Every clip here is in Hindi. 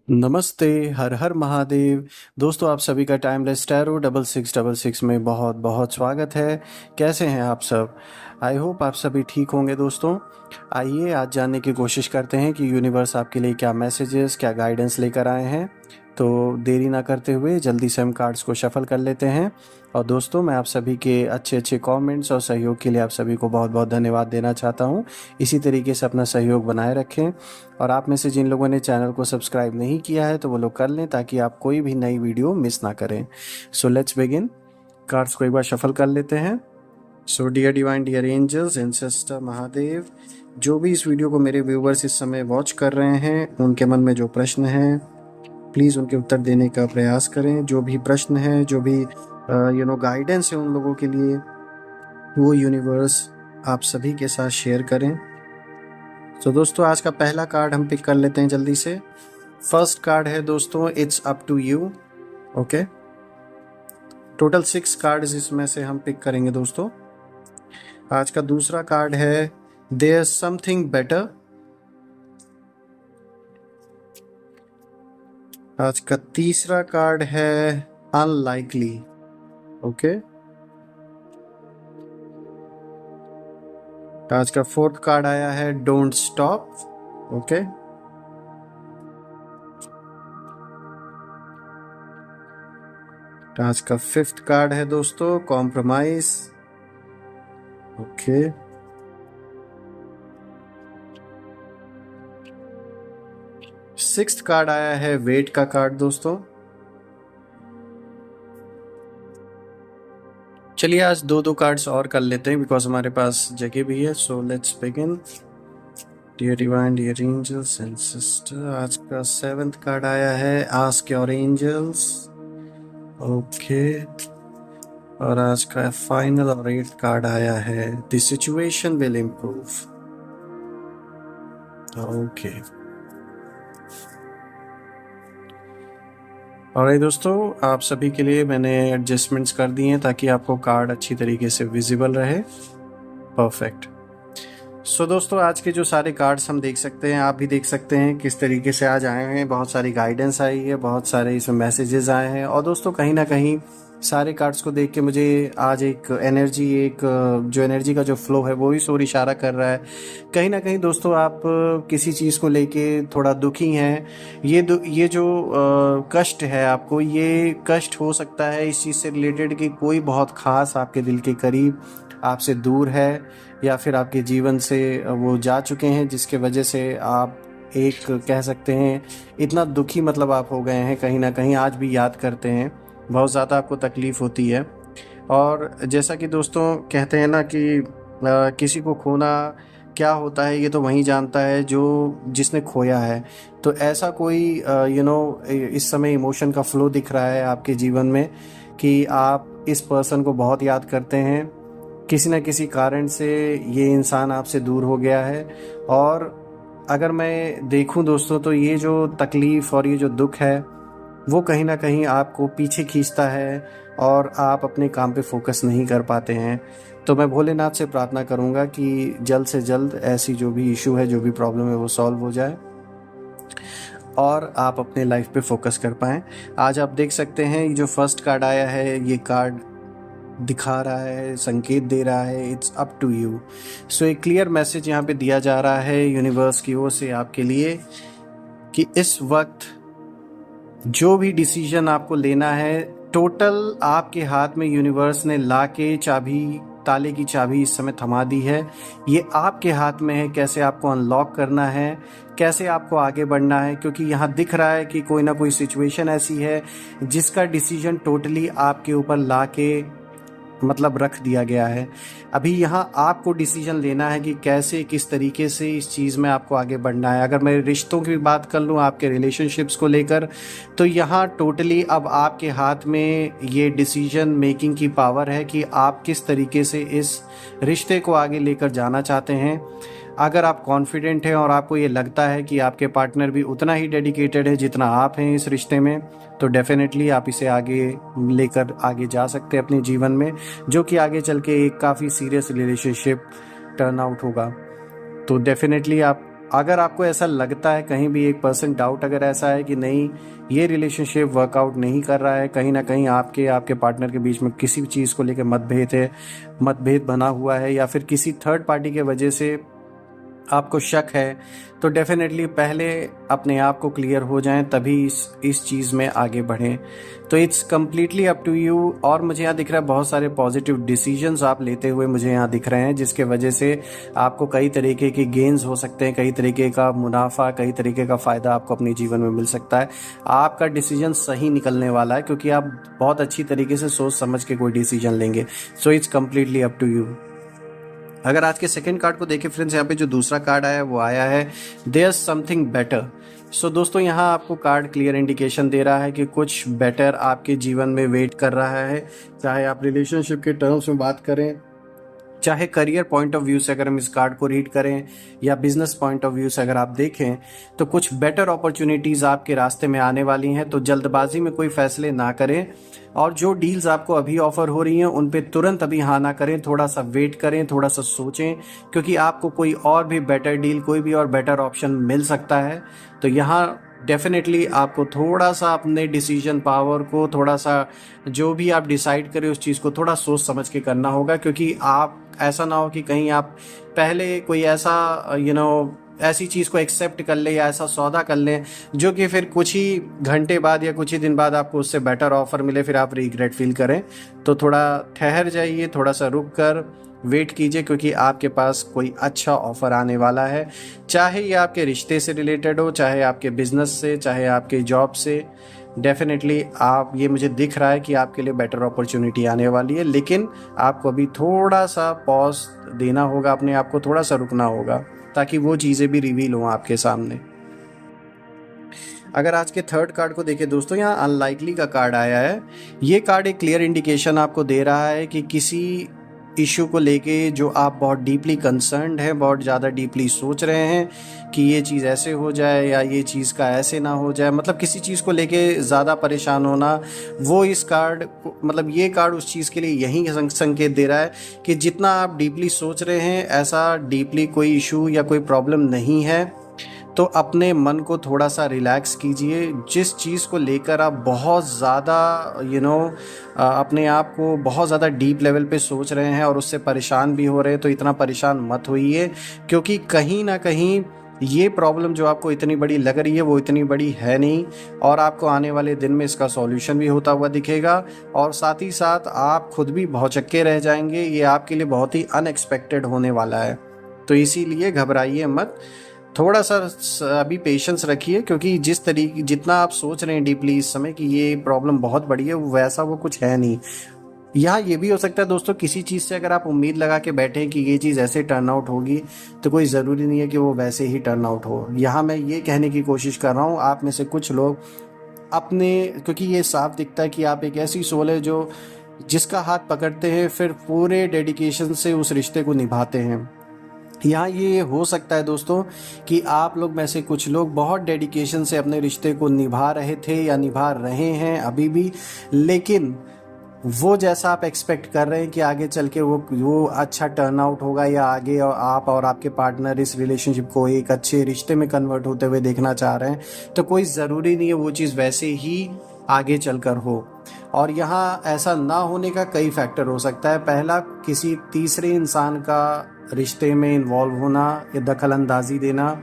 नमस्ते, हर हर महादेव। दोस्तों आप सभी का टाइमलेस टैरो 6666 में बहुत बहुत स्वागत है। कैसे हैं आप सब? आई होप आप सभी ठीक होंगे दोस्तों। आइए आज जानने की कोशिश करते हैं कि यूनिवर्स आपके लिए क्या मैसेजेस, क्या गाइडेंस लेकर आए हैं। तो देरी ना करते हुए जल्दी से हम कार्ड्स को शफल कर लेते हैं। और दोस्तों मैं आप सभी के अच्छे अच्छे कमेंट्स और सहयोग के लिए आप सभी को बहुत बहुत धन्यवाद देना चाहता हूँ। इसी तरीके से अपना सहयोग बनाए रखें। और आप में से जिन लोगों ने चैनल को सब्सक्राइब नहीं किया है तो वो लोग कर लें ताकि आप कोई भी नई वीडियो मिस ना करें। सो लेट्स बिगिन। कार्ड्स को एक बार शफल कर लेते हैं। So dear divine, dear angels, ancestor Mahadev, जो भी इस वीडियो को मेरे व्यूवर्स इस समय वॉच कर रहे हैं उनके मन में जो प्रश्न हैं प्लीज़ उनके उत्तर देने का प्रयास करें। जो भी प्रश्न है, जो भी गाइडेंस है उन लोगों के लिए, वो यूनिवर्स आप सभी के साथ शेयर करें। तो दोस्तों आज का पहला कार्ड हम पिक कर लेते हैं जल्दी से। फर्स्ट कार्ड है दोस्तों, it's up to you. Okay, total 6 cards इसमें से हम पिक करेंगे दोस्तों। आज का दूसरा कार्ड है देयर समथिंग बेटर। आज का तीसरा कार्ड है अनलाइकली। ओके, आज का फोर्थ कार्ड आया है डोंट स्टॉप। ओके, आज का फिफ्थ कार्ड है दोस्तों कॉम्प्रोमाइज। ओके, सिक्स्थ कार्ड आया है वेट का कार्ड दोस्तों। चलिए आज दो कार्ड्स और कर लेते हैं बिकॉज हमारे पास जगह भी है। So let's begin. Dear divine, dear angels ancestor, आज का 7th कार्ड आया है आस्क योर एंजल्स। ओके, और आज का फाइनल और 8th कार्ड आया है the situation will improve. Okay, और दोस्तों आप सभी के लिए मैंने एडजस्टमेंट्स कर दिए हैं ताकि आपको कार्ड अच्छी तरीके से विजिबल रहे। परफेक्ट। सो दोस्तों आज के जो सारे कार्ड्स हम देख सकते हैं, आप भी देख सकते हैं किस तरीके से आज आए हैं। बहुत सारी गाइडेंस आई है, बहुत सारे इसमें मैसेजेस आए हैं। और दोस्तों कहीं ना कहीं सारे कार्ड्स को देख के मुझे आज एक एनर्जी, एक जो एनर्जी का जो फ्लो है वो ही शोर इशारा कर रहा है। कहीं ना कहीं दोस्तों आप किसी चीज़ को लेके थोड़ा दुखी हैं। ये जो कष्ट है आपको, ये कष्ट हो सकता है इस चीज़ से रिलेटेड कि कोई बहुत ख़ास आपके दिल के करीब आपसे दूर है या फिर आपके जीवन से वो जा चुके हैं, जिसके वजह से आप एक कह सकते हैं इतना दुखी मतलब आप हो गए हैं। कहीं ना कहीं आज भी याद करते हैं, बहुत ज़्यादा आपको तकलीफ़ होती है। और जैसा कि दोस्तों कहते हैं ना कि किसी को खोना क्या होता है ये तो वही जानता है जो जिसने खोया है। तो ऐसा कोई इस समय इमोशन का फ्लो दिख रहा है आपके जीवन में कि आप इस पर्सन को बहुत याद करते हैं। किसी न किसी कारण से ये इंसान आपसे दूर हो गया है। और अगर मैं देखूं दोस्तों तो ये जो तकलीफ़ और ये जो दुख है वो कहीं ना कहीं आपको पीछे खींचता है और आप अपने काम पे फोकस नहीं कर पाते हैं। तो मैं भोलेनाथ से प्रार्थना करूंगा कि जल्द से जल्द ऐसी जो भी इशू है, जो भी प्रॉब्लम है वो सॉल्व हो जाए और आप अपने लाइफ पे फोकस कर पाएँ। आज आप देख सकते हैं ये जो फर्स्ट कार्ड आया है, ये कार्ड दिखा रहा है, संकेत दे रहा है इट्स अप टू यू। सो एक क्लियर मैसेज यहाँ पे दिया जा रहा है यूनिवर्स की ओर से आपके लिए कि इस वक्त जो भी डिसीजन आपको लेना है, टोटल आपके हाथ में यूनिवर्स ने लाके चाबी, ताले की चाबी इस समय थमा दी है। ये आपके हाथ में है कैसे आपको अनलॉक करना है, कैसे आपको आगे बढ़ना है। क्योंकि यहाँ दिख रहा है कि कोई ना कोई सिचुएशन ऐसी है जिसका डिसीजन टोटली आपके ऊपर लाके मतलब रख दिया गया है। अभी यहाँ आपको डिसीजन लेना है कि कैसे, किस तरीके से इस चीज़ में आपको आगे बढ़ना है। अगर मैं रिश्तों की बात कर लूँ, आपके रिलेशनशिप्स को लेकर, तो यहाँ टोटली अब आपके हाथ में ये डिसीजन मेकिंग की पावर है कि आप किस तरीके से इस रिश्ते को आगे लेकर जाना चाहते हैं। अगर आप कॉन्फिडेंट हैं और आपको ये लगता है कि आपके पार्टनर भी उतना ही डेडिकेटेड है जितना आप हैं इस रिश्ते में, तो डेफिनेटली आप इसे आगे लेकर आगे जा सकते हैं अपने जीवन में, जो कि आगे चल के एक काफ़ी सीरियस रिलेशनशिप टर्न आउट होगा। तो डेफिनेटली आप अगर आपको ऐसा लगता है कहीं भी 1% डाउट अगर ऐसा है कि नहीं ये रिलेशनशिप वर्कआउट नहीं कर रहा है, कहीं ना कहीं आपके पार्टनर के बीच में किसी भी चीज़ को लेकर मतभेद बना हुआ है, या फिर किसी थर्ड पार्टी के वजह से आपको शक है, तो डेफिनेटली पहले अपने आप को क्लियर हो जाएं, तभी इस चीज़ में आगे बढ़ें। तो it's completely up to you. और मुझे यहाँ दिख रहा है बहुत सारे पॉजिटिव डिसीजंस आप लेते हुए मुझे यहाँ दिख रहे हैं, जिसके वजह से आपको कई तरीके के गेन्स हो सकते हैं, कई तरीके का मुनाफा, कई तरीके का फ़ायदा आपको अपने जीवन में मिल सकता है। आपका डिसीजन सही निकलने वाला है, क्योंकि आप बहुत अच्छी तरीके से सोच समझ के कोई डिसीजन लेंगे। So it's completely up to you. अगर आज के सेकंड कार्ड को देखें फ्रेंड्स, यहाँ पे जो दूसरा कार्ड आया है वो आया है देयर समथिंग बेटर। सो दोस्तों, यहाँ आपको कार्ड क्लियर इंडिकेशन दे रहा है कि कुछ बेटर आपके जीवन में वेट कर रहा है। चाहे आप रिलेशनशिप के टर्म्स में बात करें, चाहे करियर पॉइंट ऑफ व्यू से अगर हम इस कार्ड को रीड करें, या बिजनेस पॉइंट ऑफ व्यू से अगर आप देखें, तो कुछ बेटर अपॉर्चुनिटीज़ आपके रास्ते में आने वाली हैं। तो जल्दबाजी में कोई फैसले ना करें, और जो डील्स आपको अभी ऑफर हो रही हैं उन पे तुरंत अभी हाँ ना करें, थोड़ा सा वेट करें, थोड़ा सा सोचें, क्योंकि आपको कोई और भी बेटर डील, कोई भी और बेटर ऑप्शन मिल सकता है। तो यहाँ डेफिनेटली आपको थोड़ा सा अपने डिसीजन पावर को, थोड़ा सा जो भी आप डिसाइड करें उस चीज़ को थोड़ा सोच समझ के करना होगा, क्योंकि आप ऐसा ना हो कि कहीं आप पहले कोई ऐसा ऐसी चीज़ को एक्सेप्ट कर ले या ऐसा सौदा कर लें जो कि फिर कुछ ही घंटे बाद या कुछ ही दिन बाद आपको उससे बेटर ऑफर मिले, फिर आप रिग्रेट फील करें। तो थोड़ा ठहर जाइए, थोड़ा सा रुक कर वेट कीजिए, क्योंकि आपके पास कोई अच्छा ऑफर आने वाला है। चाहे ये आपके रिश्ते से रिलेटेड हो, चाहे आपके बिजनेस से, चाहे आपके जॉब से, डेफिनेटली ये मुझे दिख रहा है कि आपके लिए बेटर अपॉर्चुनिटी आने वाली है। लेकिन आपको अभी थोड़ा सा पॉज देना होगा, अपने आप को थोड़ा सा रुकना होगा, ताकि वो चीज़ें भी रिवील हों आपके सामने। अगर आज के थर्ड कार्ड को देखें दोस्तों, यहाँ अनलाइकली का कार्ड आया है। ये कार्ड एक क्लियर इंडिकेशन आपको दे रहा है कि किसी इशू को लेके जो आप बहुत डीपली कंसर्न्ड है, बहुत ज़्यादा डीपली सोच रहे हैं कि ये चीज़ ऐसे हो जाए या ये चीज़ का ऐसे ना हो जाए, मतलब किसी चीज़ को लेके ज़्यादा परेशान होना, वो इस कार्ड मतलब ये कार्ड उस चीज़ के लिए यही संकेत दे रहा है कि जितना आप डीपली सोच रहे हैं, ऐसा डीपली कोई इशू या कोई प्रॉब्लम नहीं है। तो अपने मन को थोड़ा सा रिलैक्स कीजिए। जिस चीज़ को लेकर आप बहुत ज़्यादा अपने आप को बहुत ज़्यादा डीप लेवल पे सोच रहे हैं और उससे परेशान भी हो रहे हैं, तो इतना परेशान मत होइए, क्योंकि कहीं ना कहीं ये प्रॉब्लम जो आपको इतनी बड़ी लग रही है वो इतनी बड़ी है नहीं, और आपको आने वाले दिन में इसका सॉल्यूशन भी होता हुआ दिखेगा, और साथ ही साथ आप खुद भी भौचक्के रह जाएंगे। ये आपके लिए बहुत ही अनएक्सपेक्टेड होने वाला है। तो इसीलिए घबराइए मत, थोड़ा सा अभी पेशेंस रखिए, क्योंकि जितना आप सोच रहे हैं डीपली इस समय कि ये प्रॉब्लम बहुत बड़ी है, वैसा वो कुछ है नहीं। यहाँ ये भी हो सकता है दोस्तों, किसी चीज़ से अगर आप उम्मीद लगा के बैठे हैं कि ये चीज़ ऐसे टर्न आउट होगी, तो कोई ज़रूरी नहीं है कि वो वैसे ही टर्न आउट हो। यहाँ मैं ये कहने की कोशिश कर रहा हूँ, आप में से कुछ लोग क्योंकि ये साफ दिखता है कि आप एक ऐसी सोल है जो जिसका हाथ पकड़ते हैं, फिर पूरे डेडिकेशन से उस रिश्ते को निभाते हैं। यहाँ ये हो सकता है दोस्तों कि आप लोग में से कुछ लोग बहुत डेडिकेशन से अपने रिश्ते को निभा रहे थे या निभा रहे हैं अभी भी, लेकिन वो जैसा आप एक्सपेक्ट कर रहे हैं कि आगे चल के वो अच्छा टर्न आउट होगा, या आगे आप और आपके पार्टनर इस रिलेशनशिप को एक अच्छे रिश्ते में कन्वर्ट होते हुए देखना चाह रहे हैं, तो कोई ज़रूरी नहीं है वो चीज़ वैसे ही आगे चलकर हो। और यहाँ ऐसा ना होने का कई फैक्टर हो सकता है। पहला, किसी तीसरे इंसान का रिश्ते में इन्वॉल्व होना या दखल अंदाजी देना,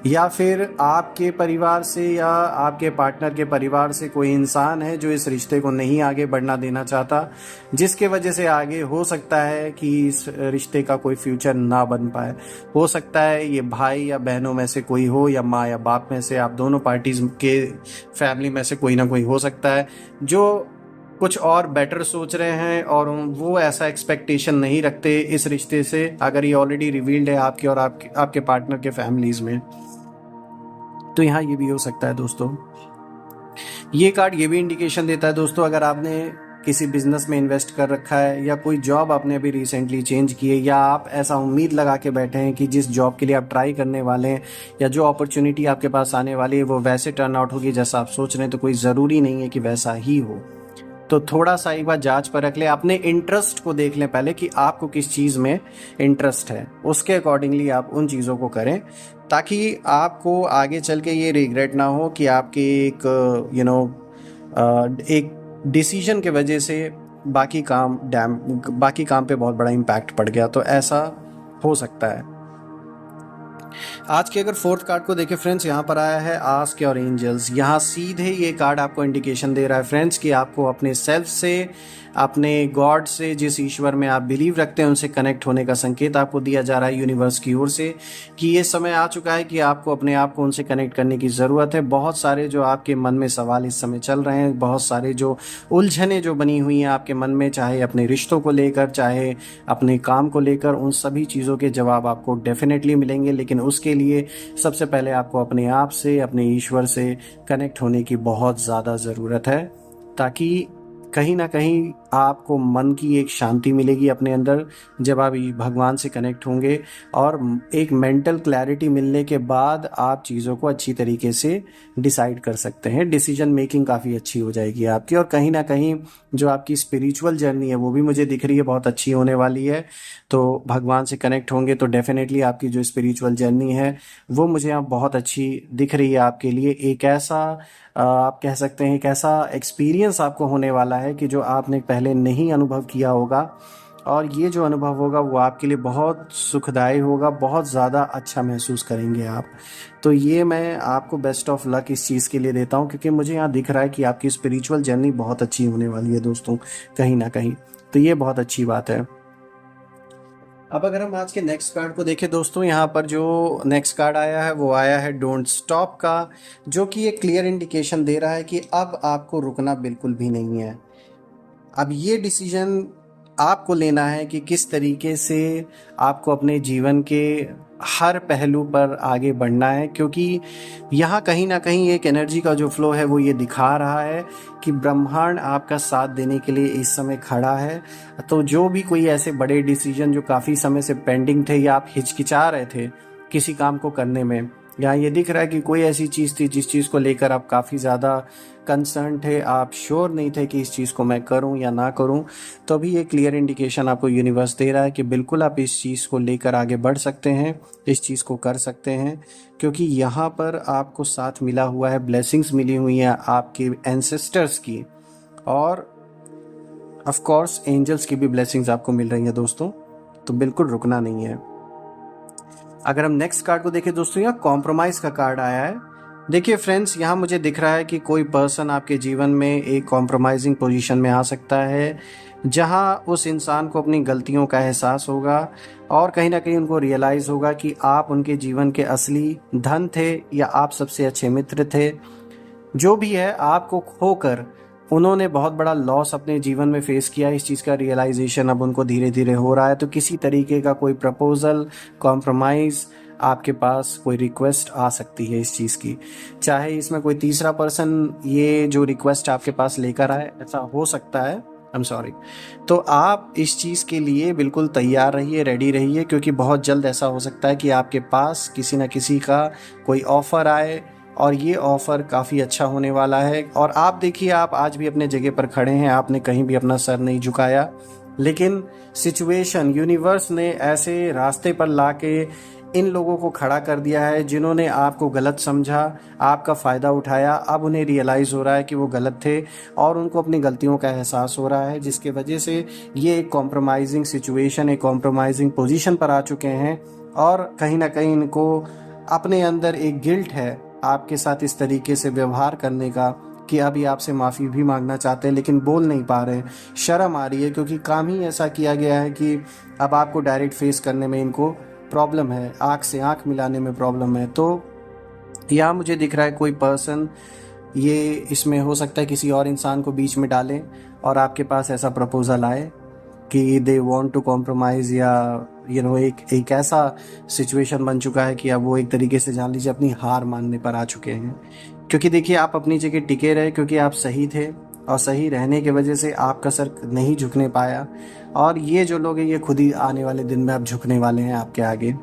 या फिर आपके परिवार से या आपके पार्टनर के परिवार से कोई इंसान है जो इस रिश्ते को नहीं आगे बढ़ना देना चाहता, जिसके वजह से आगे हो सकता है कि इस रिश्ते का कोई फ्यूचर ना बन पाए। हो सकता है ये भाई या बहनों में से कोई हो, या माँ या बाप में से, आप दोनों पार्टीज के फैमिली में से कोई ना कोई हो सकता है जो कुछ और बेटर सोच रहे हैं, और वो ऐसा एक्सपेक्टेशन नहीं रखते इस रिश्ते से, अगर ये ऑलरेडी रिवील्ड है आपके और आपके पार्टनर के फैमिलीज में। तो यहाँ ये भी हो सकता है दोस्तों। ये कार्ड ये भी इंडिकेशन देता है दोस्तों, अगर आपने किसी बिजनेस में इन्वेस्ट कर रखा है, या कोई जॉब आपने अभी रिसेंटली चेंज की है, या आप ऐसा उम्मीद लगा के बैठे हैं कि जिस जॉब के लिए आप ट्राई करने वाले हैं या जो अपॉर्चुनिटी आपके पास आने वाली है वो वैसे टर्न आउट होगी जैसा आप सोच रहे हैं, तो कोई ज़रूरी नहीं है कि वैसा ही हो। तो थोड़ा सा एक बार जांच परख लें, अपने इंटरेस्ट को देख लें पहले कि आपको किस चीज़ में इंटरेस्ट है, उसके अकॉर्डिंगली आप उन चीज़ों को करें, ताकि आपको आगे चल के ये रिग्रेट ना हो कि आपके एक एक डिसीजन के वजह से बाकी काम पे बहुत बड़ा इम्पैक्ट पड़ गया। तो ऐसा हो सकता है। आज के अगर फोर्थ कार्ड को देखें फ्रेंड्स, यहाँ पर आया है आस्क योर एंजल्स। यहाँ सीधे ये कार्ड आपको इंडिकेशन दे रहा है फ्रेंड्स कि आपको अपने सेल्फ से, अपने गॉड से, जिस ईश्वर में आप बिलीव रखते हैं उनसे कनेक्ट होने का संकेत आपको दिया जा रहा है यूनिवर्स की ओर से, कि ये समय आ चुका है कि आपको अपने आप को उनसे कनेक्ट करने की ज़रूरत है। बहुत सारे जो आपके मन में सवाल इस समय चल रहे हैं, बहुत सारे जो उलझने जो बनी हुई हैं आपके मन में, चाहे अपने रिश्तों को लेकर, चाहे अपने काम को लेकर, उन सभी चीज़ों के जवाब आपको डेफिनेटली मिलेंगे। लेकिन उसके लिए सबसे पहले आपको अपने आप से, अपने ईश्वर से कनेक्ट होने की बहुत ज़्यादा ज़रूरत है, ताकि कहीं ना कहीं आपको मन की एक शांति मिलेगी अपने अंदर जब आप भगवान से कनेक्ट होंगे, और एक मेंटल क्लैरिटी मिलने के बाद आप चीज़ों को अच्छी तरीके से डिसाइड कर सकते हैं। डिसीजन मेकिंग काफ़ी अच्छी हो जाएगी आपकी, और कहीं ना कहीं जो आपकी स्पिरिचुअल जर्नी है वो भी मुझे दिख रही है बहुत अच्छी होने वाली है। तो भगवान से कनेक्ट होंगे तो डेफिनेटली आपकी जो स्पिरिचुअल जर्नी है वो मुझे यहाँ बहुत अच्छी दिख रही है आपके लिए। एक ऐसा आप कह सकते हैं एक ऐसा एक्सपीरियंस आपको होने वाला है कि जो आपने पहले नहीं अनुभव किया होगा, और ये जो अनुभव होगा वो आपके लिए बहुत सुखदायी होगा, बहुत ज़्यादा अच्छा महसूस करेंगे आप। तो ये मैं आपको बेस्ट ऑफ लक इस चीज़ के लिए देता हूँ, क्योंकि मुझे यहाँ दिख रहा है कि आपकी स्पिरिचुअल जर्नी बहुत अच्छी होने वाली है दोस्तों, कहीं ना कहीं। तो ये बहुत अच्छी बात है। अब अगर हम आज के नेक्स्ट कार्ड को देखें दोस्तों, यहाँ पर जो नेक्स्ट कार्ड आया है वो आया है डोंट स्टॉप का, जो कि एक क्लियर इंडिकेशन दे रहा है कि अब आपको रुकना बिल्कुल भी नहीं है। अब ये डिसीजन आपको लेना है कि किस तरीके से आपको अपने जीवन के हर पहलू पर आगे बढ़ना है, क्योंकि यहाँ कहीं ना कहीं एक एनर्जी का जो फ्लो है वो ये दिखा रहा है कि ब्रह्मांड आपका साथ देने के लिए इस समय खड़ा है। तो जो भी कोई ऐसे बड़े डिसीजन जो काफ़ी समय से पेंडिंग थे, या आप हिचकिचा रहे थे किसी काम को करने में, यहाँ ये दिख रहा है कि कोई ऐसी चीज़ थी जिस चीज़ को लेकर आप काफ़ी ज़्यादा कंसर्न थे, आप श्योर नहीं थे कि इस चीज़ को मैं करूं या ना करूं, तो अभी ये क्लियर इंडिकेशन आपको यूनिवर्स दे रहा है कि बिल्कुल आप इस चीज़ को लेकर आगे बढ़ सकते हैं, इस चीज़ को कर सकते हैं, क्योंकि यहाँ पर आपको साथ मिला हुआ है, ब्लेसिंग्स मिली हुई हैं आपके एंसेस्टर्स की, और ऑफ कोर्स एंजल्स की भी ब्लेसिंग्स आपको मिल रही हैं दोस्तों। तो बिल्कुल रुकना नहीं है। अगर हम नेक्स्ट कार्ड को देखें दोस्तों, यहाँ कॉम्प्रोमाइज़ का कार्ड आया है। देखिए फ्रेंड्स, यहाँ मुझे दिख रहा है कि कोई पर्सन आपके जीवन में एक कॉम्प्रोमाइजिंग पोजीशन में आ सकता है, जहाँ उस इंसान को अपनी गलतियों का एहसास होगा, और कहीं ना कहीं उनको रियलाइज़ होगा कि आप उनके जीवन के असली धन थे, या आप सबसे अच्छे मित्र थे। जो भी है, आपको खोकर उन्होंने बहुत बड़ा लॉस अपने जीवन में फेस किया। इस चीज़ का रियलाइजेशन अब उनको धीरे धीरे हो रहा है। तो किसी तरीके का कोई प्रपोजल, कॉम्प्रोमाइज़, आपके पास कोई रिक्वेस्ट आ सकती है इस चीज़ की, चाहे इसमें कोई तीसरा पर्सन ये जो रिक्वेस्ट आपके पास लेकर आए, ऐसा हो सकता है। I am sorry. तो आप इस चीज़ के लिए बिल्कुल तैयार रहिए, रेडी रहिए, क्योंकि बहुत जल्द ऐसा हो सकता है कि आपके पास किसी न किसी का कोई ऑफ़र आए, और ये ऑफ़र काफ़ी अच्छा होने वाला है। और आप देखिए, आप आज भी अपने जगह पर खड़े हैं, आपने कहीं भी अपना सर नहीं झुकाया, लेकिन सिचुएशन, यूनिवर्स ने ऐसे रास्ते पर लाके इन लोगों को खड़ा कर दिया है जिन्होंने आपको गलत समझा, आपका फ़ायदा उठाया। अब उन्हें रियलाइज़ हो रहा है कि वो गलत थे, और उनको अपनी गलतियों का एहसास हो रहा है, जिसके वजह से ये एक कॉम्प्रोमाइजिंग सिचुएशन, एक कॉम्प्रोमाइजिंग पोजीशन पर आ चुके हैं। और कहीं ना कहीं इनको अपने अंदर एक गिल्ट है आपके साथ इस तरीके से व्यवहार करने का, कि अभी आपसे माफ़ी भी मांगना चाहते हैं लेकिन बोल नहीं पा रहे, शर्म आ रही है, क्योंकि काम ही ऐसा किया गया है कि अब आपको डायरेक्ट फेस करने में इनको प्रॉब्लम है, आँख से आँख मिलाने में प्रॉब्लम है। तो यहाँ मुझे दिख रहा है कोई पर्सन ये इसमें हो सकता है किसी और इंसान को बीच में डालें, और आपके पास ऐसा प्रपोज़ल आए कि दे वांट टू कॉम्प्रोमाइज़, या एक ऐसा सिचुएशन बन चुका है कि अब वो एक तरीके से जान लीजिए अपनी हार मानने पर आ चुके हैं। क्योंकि देखिए, आप अपनी जगह टिके रहे क्योंकि आप सही थे, और सही रहने की वजह से आपका सर नहीं झुकने पाया, और ये जो लोग हैं ये खुद ही आने वाले दिन में अब झुकने वाले हैं आपके आगे।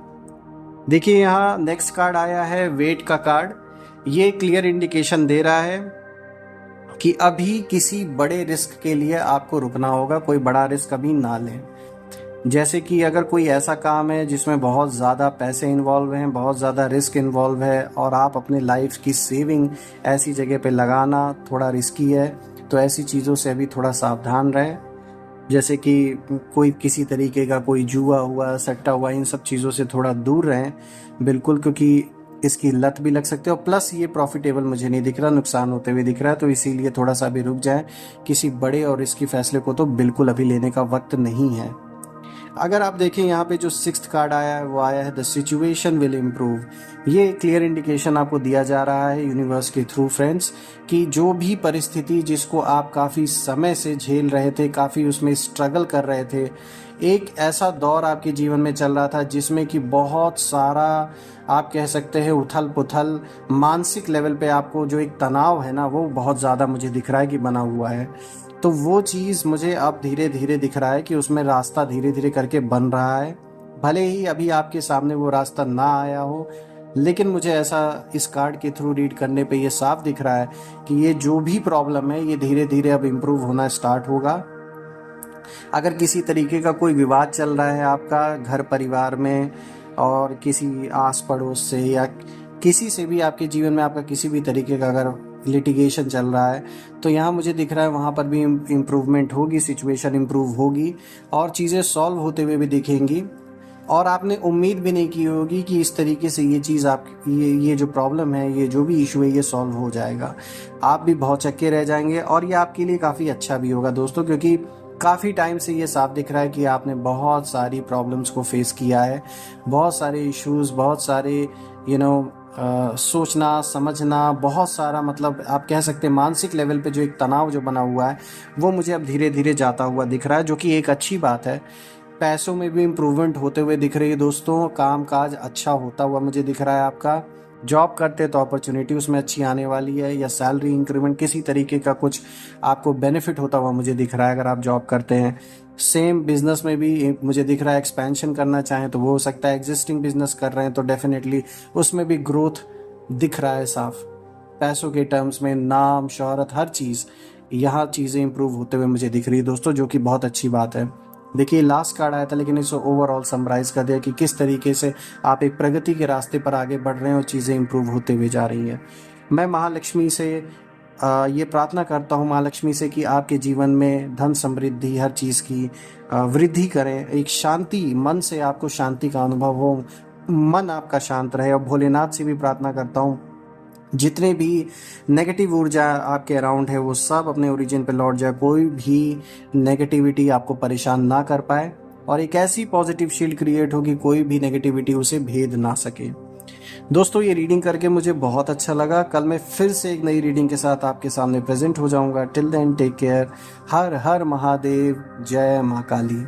देखिए, यहाँ नेक्स्ट कार्ड आया है वेट का कार्ड। ये क्लियर इंडिकेशन दे रहा है कि अभी किसी बड़े रिस्क के लिए आपको रुकना होगा, कोई बड़ा रिस्क अभी ना लें। जैसे कि अगर कोई ऐसा काम है जिसमें बहुत ज़्यादा पैसे इन्वॉल्व हैं, बहुत ज़्यादा रिस्क इन्वॉल्व है और आप अपने लाइफ की सेविंग ऐसी जगह पे लगाना थोड़ा रिस्की है, तो ऐसी चीज़ों से अभी थोड़ा सावधान रहें। जैसे कि कोई किसी तरीके का कोई जुआ हुआ, सट्टा हुआ, इन सब चीज़ों से थोड़ा दूर रहें बिल्कुल, क्योंकि इसकी लत भी लग सकती है और प्लस ये प्रॉफिटेबल मुझे नहीं दिख रहा, नुकसान होते हुए दिख रहा है, तो इसीलिए थोड़ा सा अभी रुक जाएं। किसी बड़े और रिस्की फैसले को तो बिल्कुल अभी लेने का वक्त नहीं है। अगर आप देखें यहाँ पे जो 6th कार्ड आया है वो आया है द सिचुएशन विल इम्प्रूव। ये क्लियर इंडिकेशन आपको दिया जा रहा है यूनिवर्स के थ्रू फ्रेंड्स, कि जो भी परिस्थिति जिसको आप काफ़ी समय से झेल रहे थे, काफ़ी उसमें स्ट्रगल कर रहे थे, एक ऐसा दौर आपके जीवन में चल रहा था जिसमें कि बहुत सारा आप कह सकते हैं उथल पुथल, मानसिक लेवल पे आपको जो एक तनाव है ना वो बहुत ज़्यादा मुझे दिख रहा है कि बना हुआ है। तो वो चीज़ मुझे अब धीरे धीरे दिख रहा है कि उसमें रास्ता धीरे धीरे करके बन रहा है। भले ही अभी आपके सामने वो रास्ता ना आया हो, लेकिन मुझे ऐसा इस कार्ड के थ्रू रीड करने पे ये साफ दिख रहा है कि ये जो भी प्रॉब्लम है ये धीरे धीरे अब इम्प्रूव होना स्टार्ट होगा। अगर किसी तरीके का कोई विवाद चल रहा है आपका घर परिवार में और किसी आस पड़ोस से या किसी से भी आपके जीवन में आपका किसी भी तरीके का अगर लिटिगेशन चल रहा है, तो यहाँ मुझे दिख रहा है वहाँ पर भी इम्प्रूवमेंट होगी, सिचुएशन इम्प्रूव होगी और चीज़ें सॉल्व होते हुए भी दिखेंगी। और आपने उम्मीद भी नहीं की होगी कि इस तरीके से ये चीज़ आप ये जो प्रॉब्लम है, ये जो भी इशू है, ये सॉल्व हो जाएगा। आप भी बहुत चक्के रह जाएंगे और ये आपके लिए काफ़ी अच्छा भी होगा दोस्तों, क्योंकि काफ़ी टाइम से ये साफ दिख रहा है कि आपने बहुत सारी प्रॉब्लम्स को फेस किया है, बहुत सारे इश्यूज़, बहुत सारे सोचना समझना, बहुत सारा, मतलब आप कह सकते हैं मानसिक लेवल पे जो एक तनाव जो बना हुआ है वो मुझे अब धीरे धीरे जाता हुआ दिख रहा है, जो कि एक अच्छी बात है। पैसों में भी इम्प्रूवमेंट होते हुए दिख रही है दोस्तों, काम काज अच्छा होता हुआ मुझे दिख रहा है। आपका जॉब करते तो अपॉर्चुनिटी उसमें अच्छी आने वाली है, या सैलरी इंक्रीमेंट किसी तरीके का कुछ आपको बेनिफिट होता हुआ मुझे दिख रहा है अगर आप जॉब करते हैं। सेम बिजनेस में भी मुझे दिख रहा है एक्सपेंशन करना चाहें तो वो हो सकता है, एग्जिस्टिंग बिजनेस कर रहे हैं तो डेफिनेटली उसमें भी ग्रोथ दिख रहा है साफ। पैसों के टर्म्स में नाम शोहरत हर चीज़, यहाँ चीज़ें इंप्रूव होते हुए मुझे दिख रही है दोस्तों, जो कि बहुत अच्छी बात है। देखिए लास्ट कार्ड आया था लेकिन इसे ओवरऑल समराइज कर दिया कि किस तरीके से आप एक प्रगति के रास्ते पर आगे बढ़ रहे हैं और चीज़ें इंप्रूव होते हुए जा रही हैं। मैं महालक्ष्मी से ये प्रार्थना करता हूँ, महालक्ष्मी से, कि आपके जीवन में धन समृद्धि हर चीज़ की वृद्धि करें, एक शांति, मन से आपको शांति का अनुभव हो, मन आपका शांत रहे। और भोलेनाथ से भी प्रार्थना करता हूँ जितने भी नेगेटिव ऊर्जा आपके अराउंड है वो सब अपने ओरिजिन पे लौट जाए, कोई भी नेगेटिविटी आपको परेशान ना कर पाए और एक ऐसी पॉजिटिव शील्ड क्रिएट हो कि कोई भी नेगेटिविटी उसे भेद ना सके। दोस्तों ये रीडिंग करके मुझे बहुत अच्छा लगा। कल मैं फिर से एक नई रीडिंग के साथ आपके सामने प्रेजेंट हो जाऊंगा। Till then take care. हर हर महादेव। जय माँ काली।